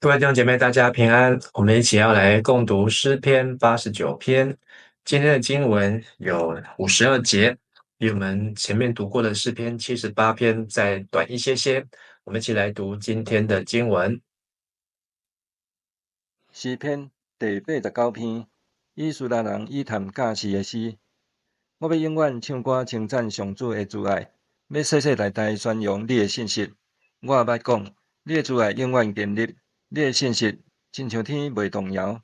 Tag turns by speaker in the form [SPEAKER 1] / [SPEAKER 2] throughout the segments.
[SPEAKER 1] 各位弟兄姐妹，大家平安。我们一起要来共读诗篇89篇。今天的经文有52节，比我们前面读过的诗篇78篇再短一些些。我们一起来读今天的经文。
[SPEAKER 2] 诗篇第89篇，以斯拉人以谈教士的诗。我要永远唱歌称赞上主的慈爱，要世世代代宣扬你的信息。我捌讲，你的慈爱永远建立，你的信息亲像天袂动摇。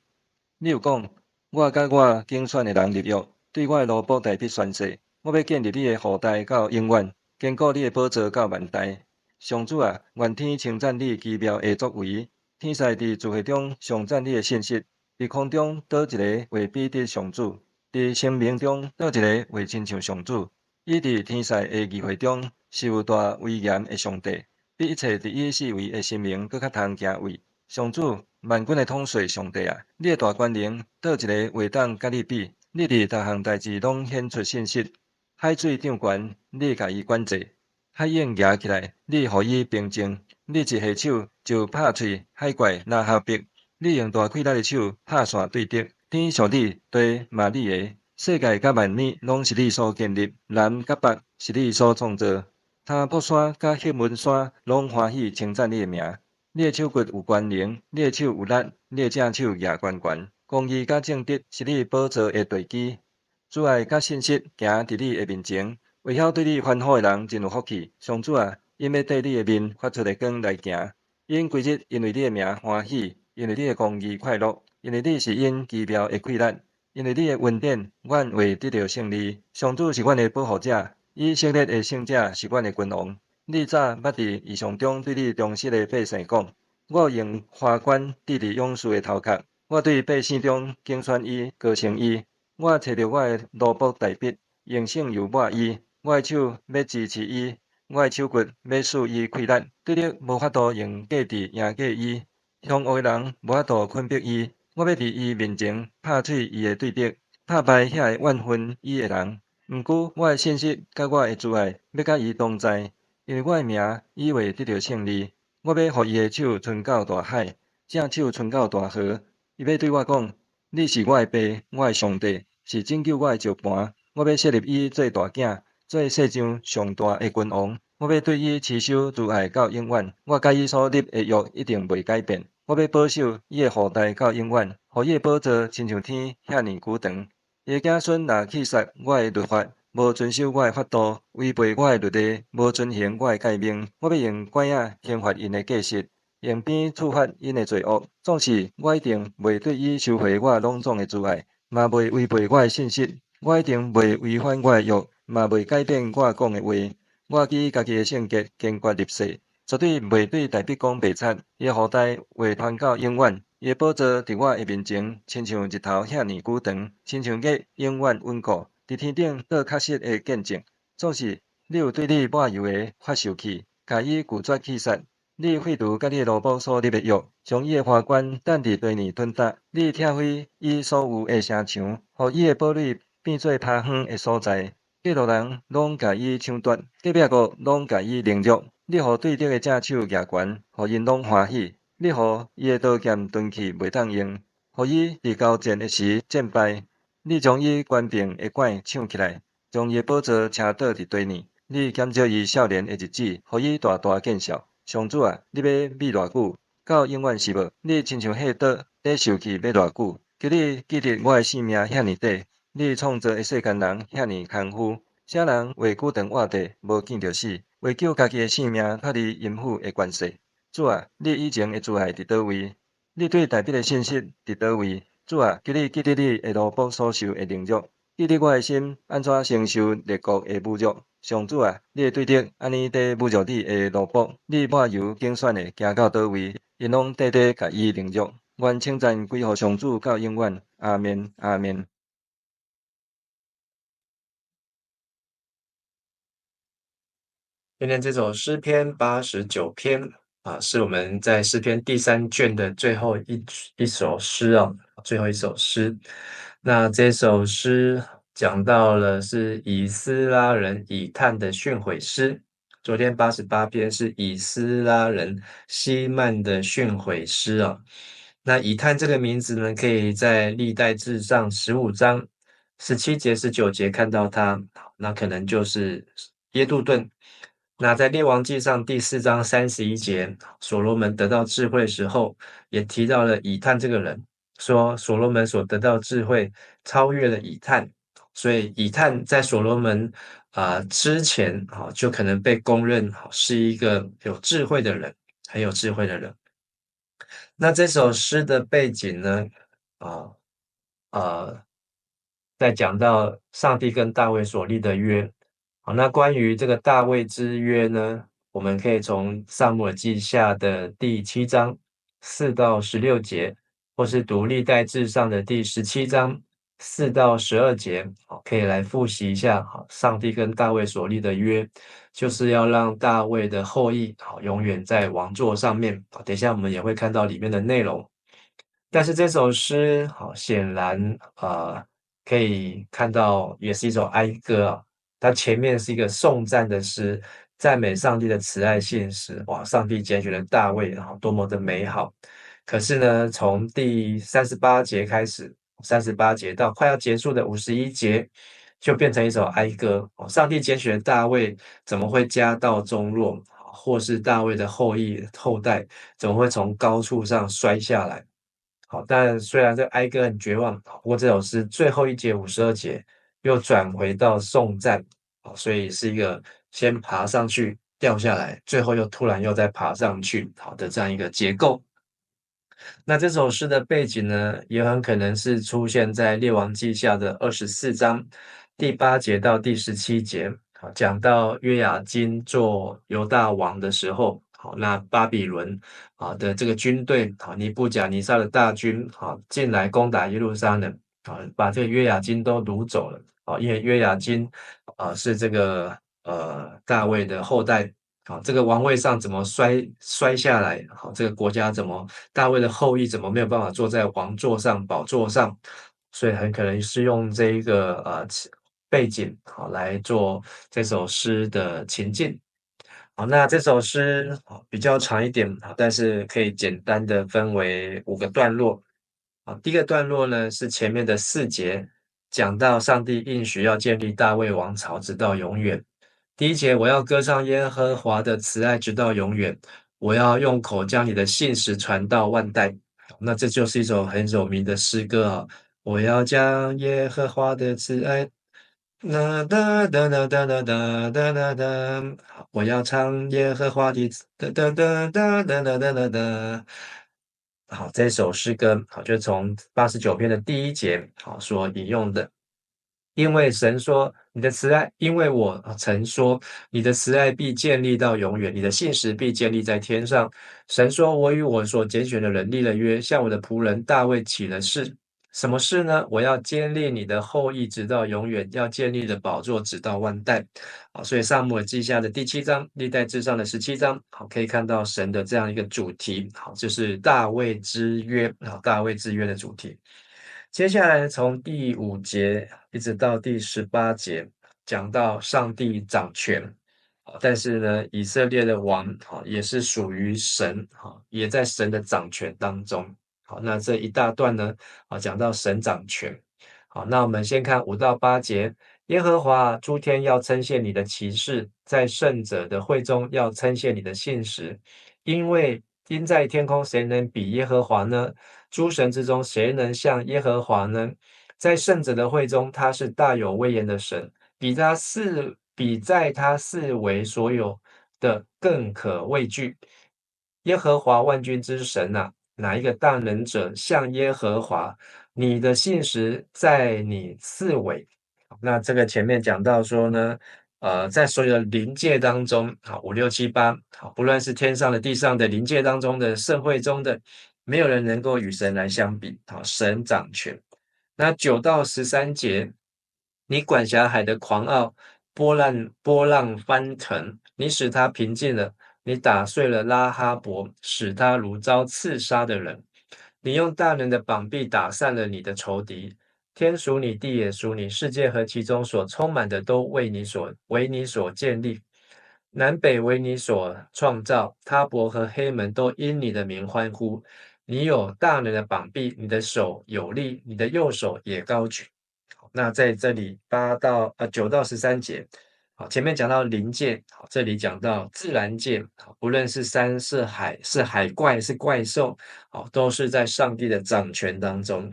[SPEAKER 2] 你有讲，我甲我竞选的人立约，对我的奴仆大笔宣誓，我要建立你的后代到永远，坚固你的宝座到万代。上主啊，愿天称赞你奇妙的作为。天使伫聚会中上赞你的信息，伫空中倒一个会比得上主，伫生命中倒一个会亲像上主。伊伫天使的议会中是有大威严的上帝，比一切伫伊四围的生命搁较通行位。上主，万军的统帅上帝啊，你的大权能倒一个会当甲你比？你伫逐项代志拢显出信息，海水涨悬，你甲伊管制。海鹰举起来，你互伊平静；你一下手就拍碎海怪拉哈逼；你用大气力的手拍线对敌。天属你，地嘛你的，世界甲万物拢是你所建立，南甲北是你所创造。他泊山甲黑门山拢欢喜称赞你的名。你的手骨有权能，你的手有力，你的正手举悬悬。公义甲正直是你宝座的地基。主爱甲信息行伫你的面前。为晓对你欢呼的人真有福气。上主啊，因要缀你的面发出的光来行，因规日因为你的名欢喜，因为你的公义快乐，因为你是因奇妙的气力，因为你的恩典，阮会得到胜利。上主是阮的保护者，以色列的圣者是阮的君王。你早捌伫异象中对你忠实的百姓讲，我用花冠戴伫勇士的头壳，我对百姓中竞选伊，高升伊。我找着我的奴仆大笔，用绳油抹伊。我的手要支持伊，我的手骨要使伊溃烂，对你无法度用计治赢过伊，凶恶的人无法度困逼伊。我要伫伊面前拍碎伊的对敌，拍败遐个怨恨伊的人。毋过我的信息甲我的慈爱要甲伊同在，因为我的名伊会得到胜利。我要互伊的手伸到大海，正手伸到大河。伊要对我讲：你是我的爸，我的上帝，是拯救我的石盘。我要设立伊做大囝。做世上上大的君王，我要对伊持守慈爱到永远。我甲伊所立的约一定袂改变。我要保守伊的后代到永远，互伊的宝座亲像天遐尼久长。伊的子孙若弃杀我的律法，无遵守我的法度，违背我的律例，无遵行我的诫命，我要用管仔刑罚因的过失，用鞭处罚因的罪恶。总是我一定袂对伊收回我隆重的慈爱，嘛袂违背我的信息。我一定袂违反我的约。嘛袂改变我讲的话，我记家己的性格坚决立誓，绝对袂对大笔讲白贼。伊的后代会传到永远，伊的宝座伫我的面前，亲像日头遐尼久长，亲像月永远稳固，伫天顶做确实的见证。总是你有对你抹油的发受气，甲伊拒绝弃杀。你废除甲你的奴仆所立的约，将伊的花冠等伫地面吞踏。你拆毁伊所有的城墙，互伊的堡垒变做趴荒的所在。过路人拢甲伊抢夺，隔壁国拢甲伊凌辱。你互对敌的正手举悬，互因拢欢喜。你互伊的刀剑钝器袂当用，互伊伫交战的时战败。你将伊官兵的管抢起来，将伊的宝座车倒伫地面。你减少伊少年的日子，互伊大大见效。上主啊，你要秘偌久？到永远是无？你亲像迄刀咧受气要偌久？求你记得我的性命遐尼短。你创造的世间人遐尼空虚，啥人为久长活地，无见着死，为救家己的性命脱离阴府的关系。主啊，你以前的慈爱伫倒位？你对大笔的信息伫倒位？主啊，求你记得你的奴仆所受的凌辱，记得我的心安怎承受列国的侮辱。上主啊，你的对敌安尼地侮辱你的奴仆，你抹油竞选的行到倒位，因拢短短甲伊凌辱。愿称赞归乎上主到永远。阿面，阿面。
[SPEAKER 1] 今天这首诗篇89篇是我们在诗篇第3卷的最后一首诗啊，最后一首诗。那这首诗讲到了是以斯拉人以探的训诲诗，昨天88篇是以斯拉人希曼的训诲诗啊。那以探这个名字呢，可以在历代志上15章17节、19节看到他，那可能就是耶杜顿。那在列王记上第4章31节，所罗门得到智慧时候，也提到了以探这个人，说所罗门所得到智慧超越了以探，所以以探在所罗门之前就可能被公认是一个有智慧的人，很有智慧的人。那这首诗的背景呢，啊在讲到上帝跟大卫所立的约。好，那关于这个大卫之约呢，我们可以从撒母耳记下的第7章4到16节，或是读历代志上的第17章4到12节，好，可以来复习一下。好，上帝跟大卫所立的约，就是要让大卫的后裔好永远在王座上面。好，等一下我们也会看到里面的内容。但是这首诗，好，显然可以看到也是一首哀歌啊。它前面是一个颂赞的诗，赞美上帝的慈爱信实。哇，上帝拣选了大卫，多么的美好！可是呢，从第38节开始，38节到快要结束的51节，就变成一首哀歌。上帝拣选了大卫，怎么会家道中落？或是大卫的后代，怎么会从高处上摔下来？好，但虽然这个哀歌很绝望，不过这首诗最后一节52节又转回到颂赞，所以是一个先爬上去掉下来，最后又突然又再爬上去，好的这样一个结构。那这首诗的背景呢，也很可能是出现在列王记下的24章第8节到第17节，好，讲到约雅斤做犹大王的时候，好，那巴比伦的这个军队，好，尼布甲尼撒的大军，好，进来攻打耶路撒冷，好，把这个约雅斤都掳走了，好，因为约雅斤是这个大卫的后代。好，这个王位上怎么摔下来？好，这个国家大卫的后裔怎么没有办法坐在王座上、宝座上？所以很可能是用这一个背景好来做这首诗的情境。好，那这首诗比较长一点，但是可以简单的分为5个段落。第一个段落呢是前面的4节，讲到上帝应许要建立大卫王朝直到永远。第一节，我要歌唱耶和华的慈爱直到永远，我要用口将你的信实传到万代。那这就是一首很有名的诗歌啊！我要将耶和华的慈爱，哒哒哒哒哒哒哒哒哒哒，我要唱耶和华的哒哒哒哒哒哒哒哒哒。好，这首诗歌好，就从89篇的第一节好所引用的。因为神说你的慈爱，因为我曾说你的慈爱必建立到永远，你的信实必建立在天上。神说，我与我所拣选的人立了约，向我的仆人大卫起了誓。什么事呢？我要建立你的后裔直到永远，要建立的宝座直到万代。好，所以撒母耳记下的第7章，历代志上的17章，好，可以看到神的这样一个主题，好，就是大卫之约，好，大卫之约的主题。接下来从第5节一直到第18节，讲到上帝掌权，但是呢，以色列的王也是属于神，也在神的掌权当中。好，那这一大段呢，讲到神掌权。好，那我们先看5到8节，耶和华诸天要称谢你的奇事，在圣者的会中要称谢你的信实，因在天空谁能比耶和华呢？诸神之中，谁能像耶和华呢？在圣者的会中，他是大有威严的神，比在他四围所有的更可畏惧。耶和华万军之神啊，哪一个大能者像耶和华？你的信实在你四围。那这个前面讲到说呢，在所有的灵界当中，好5、6、7、8，好，不论是天上的、地上的、灵界当中的、社会中的，没有人能够与神来相比。好，神掌权。那9到13节，你管辖海的狂傲，波浪翻腾，你使它平静了，你打碎了拉哈伯，使他如遭刺杀的人。你用大能的膀臂打散了你的仇敌，天属你，地也属你，世界和其中所充满的都为你所建立。南北为你所创造，他伯和黑门都因你的名欢呼。你有大能的膀臂，你的手有力，你的右手也高举。那在这里9到13节，好，前面讲到灵界，好，这里讲到自然界，好，不论是山是海，是海怪是怪兽，好，都是在上帝的掌权当中。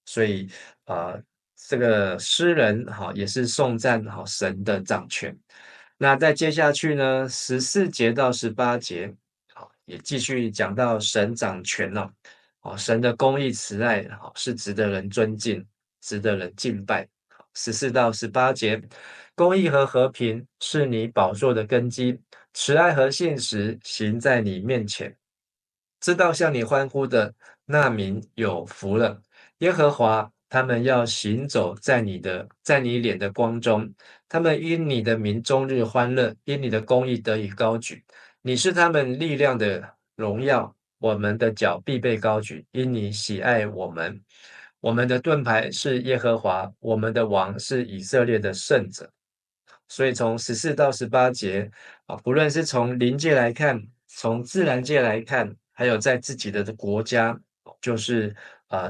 [SPEAKER 1] 所以这个诗人好也是颂赞好神的掌权。那再接下去呢14节到18节，好，也继续讲到神掌权了。好，神的公义慈爱，好是值得人尊敬，值得人敬拜。14到18节，公义和和平是你宝座的根基，慈爱和信实行在你面前。知道向你欢呼的那民有福了。耶和华，他们要行走在你脸的光中，他们因你的名终日欢乐，因你的公义得以高举。你是他们力量的荣耀，我们的脚必被高举，因你喜爱我们。我们的盾牌是耶和华，我们的王是以色列的圣者。所以从14到18节不论是从灵界来看，从自然界来看，还有在自己的国家，就是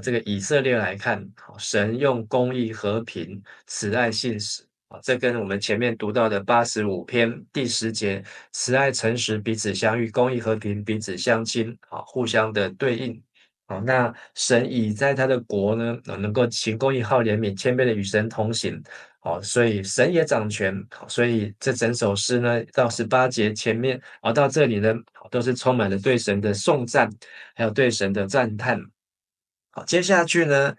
[SPEAKER 1] 这个以色列来看，神用公义、和平、慈爱、信实这跟我们前面读到的85篇第10节，慈爱、诚实彼此相遇，公义、和平彼此相亲，互相的对应。好，那神已在他的国呢，能够行公义、好怜悯、谦卑的与神同行。好，所以神也掌权，所以这整首诗呢，到18节前面，到这里呢，都是充满了对神的颂赞，还有对神的赞叹。好，接下去呢，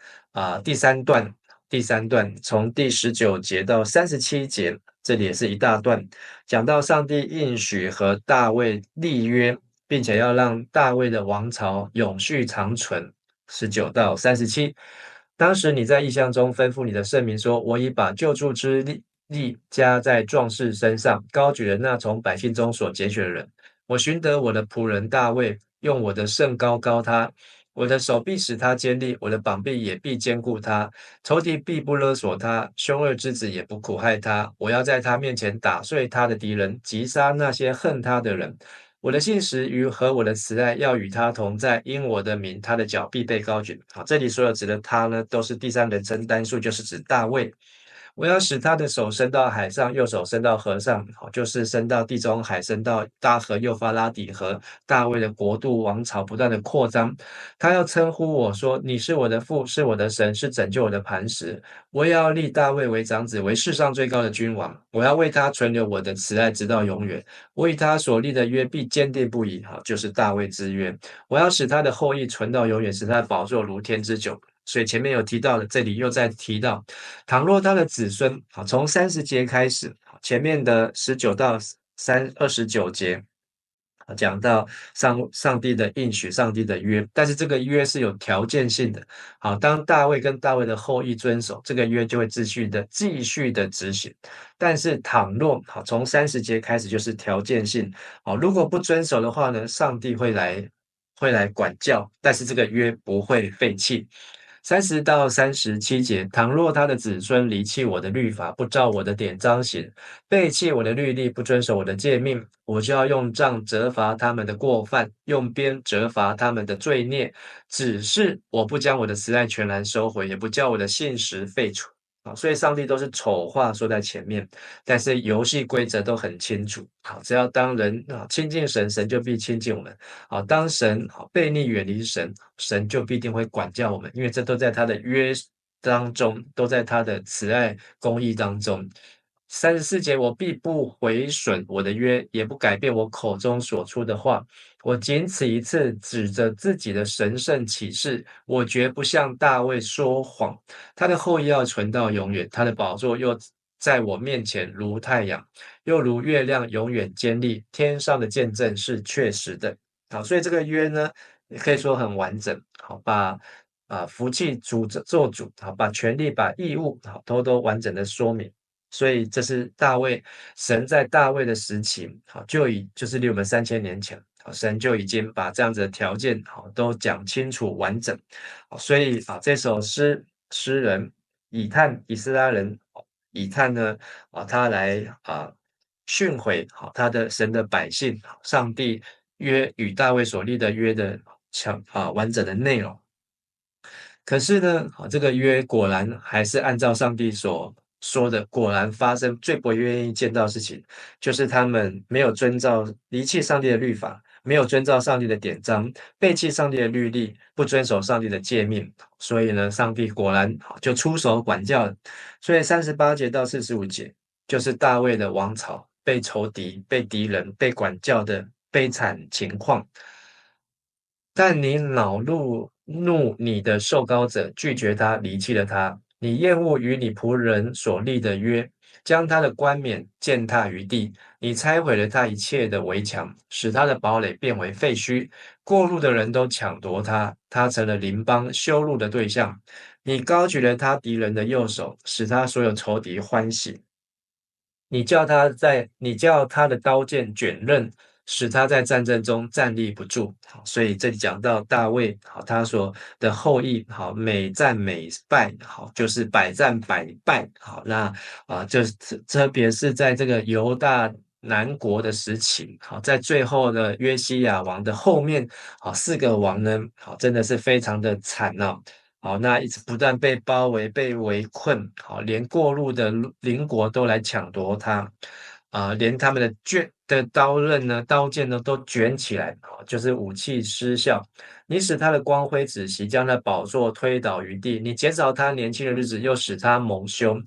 [SPEAKER 1] 第三段从第19节到37节，这里也是一大段，讲到上帝应许和大卫立约，并且要让大卫的王朝永续长存。19到37，当时你在异象中吩咐你的圣民说：“我已把救助之力加在壮士身上，高举了那从百姓中所拣选的人。我寻得我的仆人大卫，用我的圣膏膏他。”我的手必使他坚立，我的膀臂也必坚固他。仇敌必不勒索他，凶恶之子也不苦害他。我要在他面前打碎他的敌人，击杀那些恨他的人。我的信实和我的慈爱要与他同在，因我的名，他的脚必被高举。好，这里所有指的他呢，都是第三人称单数，就是指大卫。我要使他的手伸到海上，右手伸到河上，好，就是伸到地中海，伸到大河幼发拉底河。大卫的国度王朝不断的扩张，他要称呼我说：“你是我的父，是我的神，是拯救我的磐石。”我也要立大卫为长子，为世上最高的君王。我要为他存留我的慈爱，直到永远。我与他所立的约必坚定不移，好，就是大卫之约。我要使他的后裔存到永远，使他的宝座如天之久。所以前面有提到的，这里又再提到，倘若他的子孙，好，从30节开始，前面的19到29节，讲到上帝的应许，上帝的约，但是这个约是有条件性的。好，当大卫跟大卫的后裔遵守这个约，就会继续的执行。但是倘若从30节开始就是条件性，好，如果不遵守的话呢，上帝会来管教，但是这个约不会废弃。30到37节，倘若他的子孙离弃我的律法，不照我的典章行，背弃我的律例，不遵守我的诫命，我就要用杖责罚他们的过犯，用鞭责罚他们的罪孽。只是我不将我的慈爱全然收回，也不叫我的信实废除。所以上帝都是丑话说在前面，但是游戏规则都很清楚。好，只要当人亲近神，神就必亲近我们。好，当神悖逆远离神，神就必定会管教我们，因为这都在他的约当中，都在他的慈爱公义当中。34节，我必不毁损我的约，也不改变我口中所出的话。我仅此一次指着自己的神圣启示，我绝不向大卫说谎。他的后裔要存到永远，他的宝座又在我面前如太阳，又如月亮永远坚立。天上的见证是确实的。好，所以这个约呢，也可以说很完整。好，把福气做主，好，把权利、把义务，好，都完整的说明。所以这是神在大卫的时期，好，就是离我们3000年前，好，神就已经把这样子的条件，好，都讲清楚完整。好，所以这首诗人以斯拉人以探呢，他来训诲好他的神的百姓，上帝约与大卫所立的约的完整的内容。可是呢，这个约果然还是按照上帝所说的，果然发生。最不愿意见到的事情，就是他们没有遵照离弃上帝的律法，没有遵照上帝的典章，背弃上帝的律例，不遵守上帝的诫命。所以呢，上帝果然就出手管教了。所以38节到45节，就是大卫的王朝被仇敌、被敌人、被管教的悲惨情况。但你恼怒你的受膏者，拒绝他，离弃了他。你厌恶与你仆人所立的约，将他的冠冕践踏于地。你拆毁了他一切的围墙，使他的堡垒变为废墟。过路的人都抢夺他，他成了邻邦羞辱的对象。你高举了他敌人的右手，使他所有仇敌欢喜。你叫他的刀剑卷刃，使他在战争中站立不住。好，所以这里讲到大卫，好，他所的后裔，好，每战每败，好，就是百战百败。好，那就是特别是在这个犹大南国的时期，好，在最后的约西亚王的后面，好，4个王呢，好，真的是非常的惨哦。好，那一直不断被包围、被围困，好，连过路的邻国都来抢夺他，连他们的刀刃呢、刀剑呢都卷起来，就是武器失效。你使他的光辉止息，将他宝座推倒于地。你减少他年轻的日子，又使他蒙羞。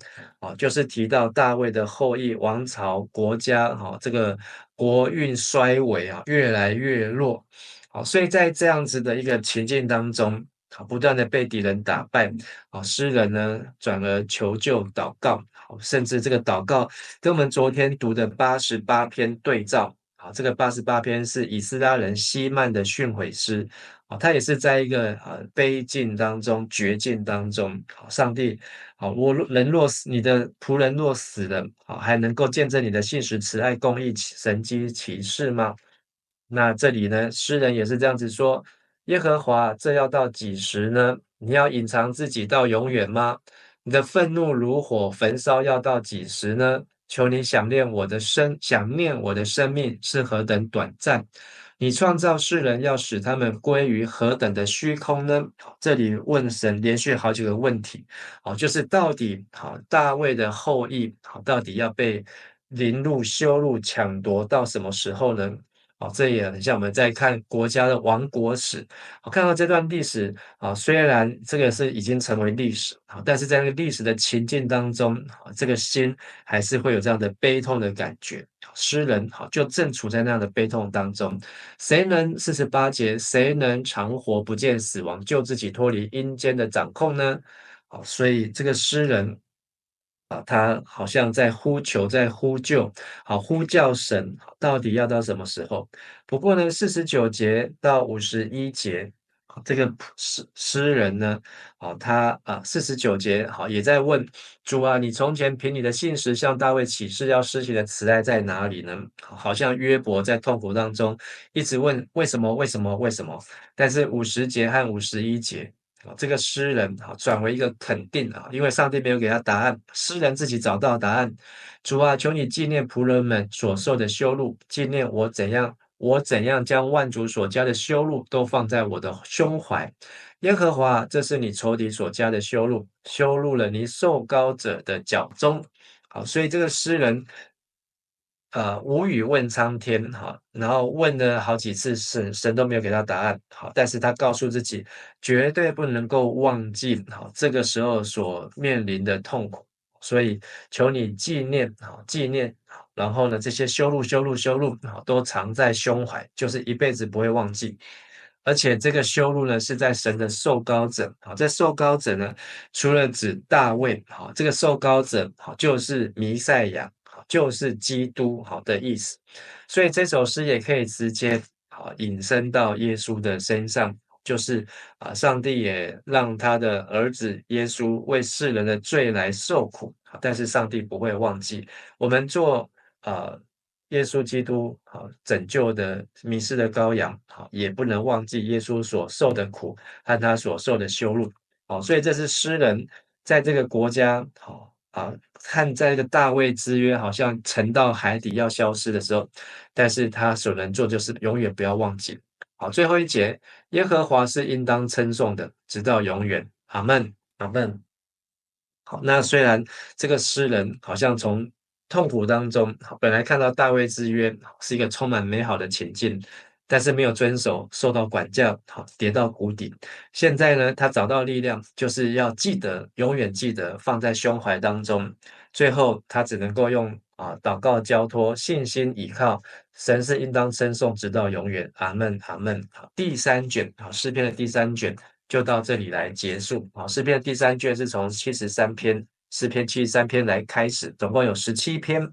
[SPEAKER 1] 就是提到大卫的后裔、王朝、国家，这个国运衰微啊，越来越弱。好，所以在这样子的一个情境当中，不断的被敌人打败，诗人呢转而求救祷告，甚至这个祷告跟我们昨天读的88篇对照。好，这个88篇是以斯拉人希曼的训诲诗，他也是在一个悲境当中、绝境当中，上帝，你的仆人若死了，还能够见证你的信实、慈爱、公义、神机奇事吗？那这里呢，诗人也是这样子说：耶和华，这要到几时呢？你要隐藏自己到永远吗？你的愤怒如火焚烧，要到几时呢？求你想念我的生命是何等短暂。你创造世人，要使他们归于何等的虚空呢？这里问神连续好几个问题，就是到底大卫的后裔到底要被凌辱、羞辱、抢夺到什么时候呢？这也很像我们在看国家的亡国史。看到这段历史虽然这个是已经成为历史但是在那个历史的情境当中这个心还是会有这样的悲痛的感觉。诗人就正处在那样的悲痛当中。48节，谁能长活不见死亡，救自己脱离阴间的掌控呢？所以这个诗人他好像在呼求，在呼救，呼叫神，到底要到什么时候？不过呢49节到51节，这个诗人呢，他49节也在问主啊，你从前凭你的信实向大卫起誓要施行的慈爱在哪里呢？好像约伯在痛苦当中一直问为什么，为什么，为什么？但是50节和51节。这个诗人转为一个肯定因为上帝没有给他答案，诗人自己找到答案。主啊，求你纪念仆人们所受的羞辱，纪念我怎样将万族所加的羞辱都放在我的胸怀。耶和华，这是你仇敌所加的羞辱，羞辱了你受膏者的脚中。好，所以这个诗人无语问苍天，然后问了好几次，神都没有给他答案，但是他告诉自己，绝对不能够忘记，这个时候所面临的痛苦，所以求你纪念，纪念，然后呢，这些羞辱、羞辱、羞辱，都藏在胸怀，就是一辈子不会忘记。而且这个羞辱呢，是在神的受膏者，这受膏者呢，除了指大卫，这个受膏者，就是弥赛亚。就是基督的意思，所以这首诗也可以直接引申到耶稣的身上，就是上帝也让他的儿子耶稣为世人的罪来受苦，但是上帝不会忘记我们做耶稣基督拯救的迷失的羔羊，也不能忘记耶稣所受的苦和他所受的羞辱。所以这是诗人在这个国家看在这个大卫之约好像沉到海底要消失的时候，但是他所能做就是永远不要忘记。好，最后一节，耶和华是应当称颂的，直到永远。阿门，阿门。好，那虽然这个诗人好像从痛苦当中，本来看到大卫之约是一个充满美好的情境，但是没有遵守，受到管教，好，跌到谷底。现在呢，他找到力量，就是要记得，永远记得，放在胸怀当中。最后，他只能够用祷告交托，信心倚靠，神是应当称颂，直到永远。阿门，阿门。好，第三卷，好，诗篇的第三卷。就到这里来结束。好，诗篇的第三卷是从73篇，诗篇73篇来开始，总共有17篇。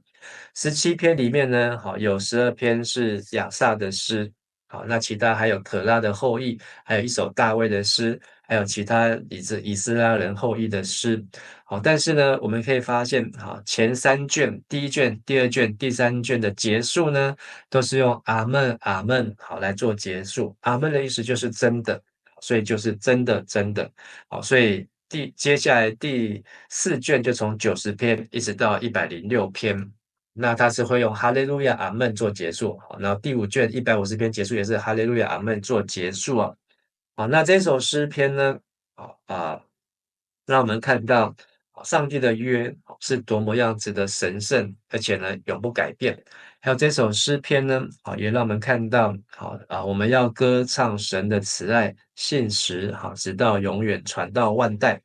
[SPEAKER 1] 17篇里面呢，好，有12篇是亚萨的诗，好，那其他还有可拉的后裔，还有一首大卫的诗，还有其他以斯拉人后裔的诗。好，但是呢，我们可以发现，好，前三卷，第一卷、第二卷、第三卷的结束呢，都是用阿门、阿门，好来做结束。阿门的意思就是真的。所以就是真的真的。好，所以接下来第四卷就从90篇一直到106篇，那它是会用哈利路亚阿门做结束。好，然后第五卷150篇结束也是哈利路亚阿门做结束啊。好，那这首诗篇呢，让我们看到上帝的约是多么样子的神圣，而且呢永不改变。还有这首诗篇呢，也让我们看到，我们要歌唱神的慈爱、信实，直到永远传到万代。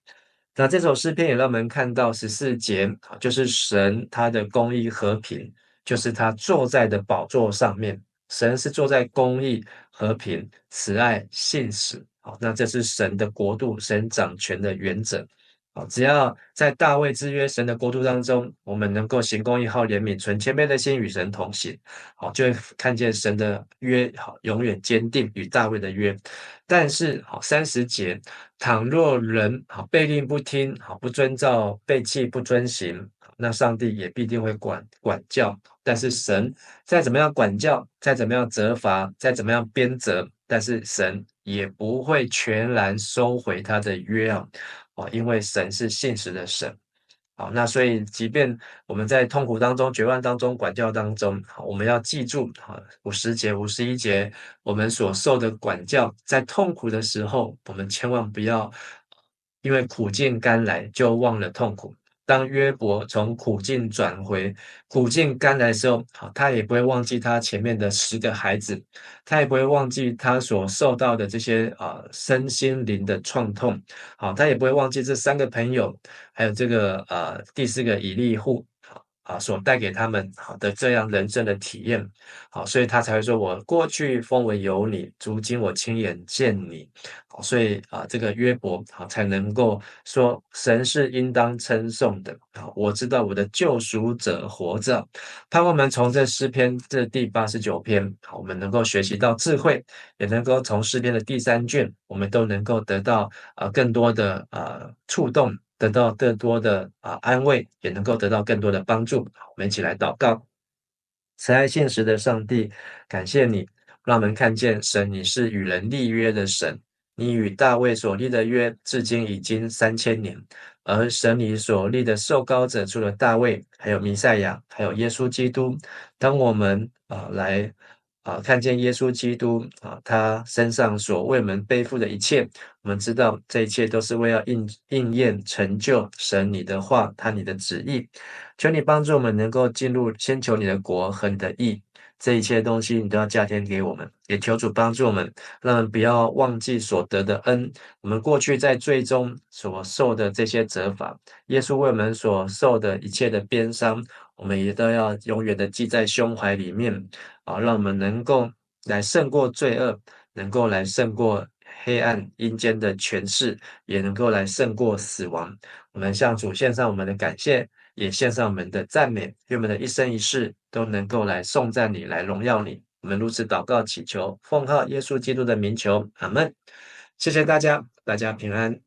[SPEAKER 1] 那这首诗篇也让我们看到14节，就是神他的公义和平，就是他坐在的宝座上面，神是坐在公义、和平、慈爱、信实。好，那这是神的国度，神掌权的原则。好，只要在大卫之约神的国度当中，我们能够行公义、好怜悯、存谦卑的心，与神同行，好，就会看见神的约，好，永远坚定与大卫的约。但是，好30节，倘若人背令不听，不遵照，背弃不遵行，那上帝也必定会管教。但是神再怎么样管教，再怎么样责罚，再怎么样鞭责，但是神也不会全然收回他的约啊。因为神是信实的神。好，那所以即便我们在痛苦当中、绝望当中、管教当中，我们要记住50节、51节，我们所受的管教，在痛苦的时候，我们千万不要因为苦尽甘来就忘了痛苦。当约伯从苦境转回苦尽甘来的时候，他也不会忘记他前面的10个孩子，他也不会忘记他所受到的这些身心灵的创痛，好，他也不会忘记这3个朋友，还有这个第4个以利户，所带给他们好的这样人生的体验，好，所以他才会说：“我过去风闻有你，如今我亲眼见你。”好，所以这个约伯才能够说神是应当称颂的。好，我知道我的救赎者活着，盼望我们从这诗篇这第89篇，好，我们能够学习到智慧，也能够从诗篇的第3卷，我们都能够得到更多的触动，得到更多的安慰，也能够得到更多的帮助。好，我们一起来祷告。慈爱现实的上帝，感谢你，让我们看见神，你是与人立约的神。你与大卫所立的约，至今已经3000年。而神你所立的受膏者，除了大卫，还有弥赛亚，还有耶稣基督。当我们来看见耶稣基督他身上所为我们背负的一切，我们知道这一切都是为了应验成就神你的话，你的旨意。求你帮助我们能够进入，先求你的国和你的义，这一切东西你都要加添给我们。也求主帮助我们，让我们不要忘记所得的恩。我们过去在罪中所受的这些责罚，耶稣为我们所受的一切的鞭伤，我们也都要永远的记在胸怀里面，让我们能够来胜过罪恶，能够来胜过黑暗阴间的权势，也能够来胜过死亡。我们向主献上我们的感谢，也献上我们的赞美，愿我们的一生一世都能够来颂赞你，来荣耀你。我们如此祷告祈求，奉靠耶稣基督的名求，阿门。谢谢大家，大家平安。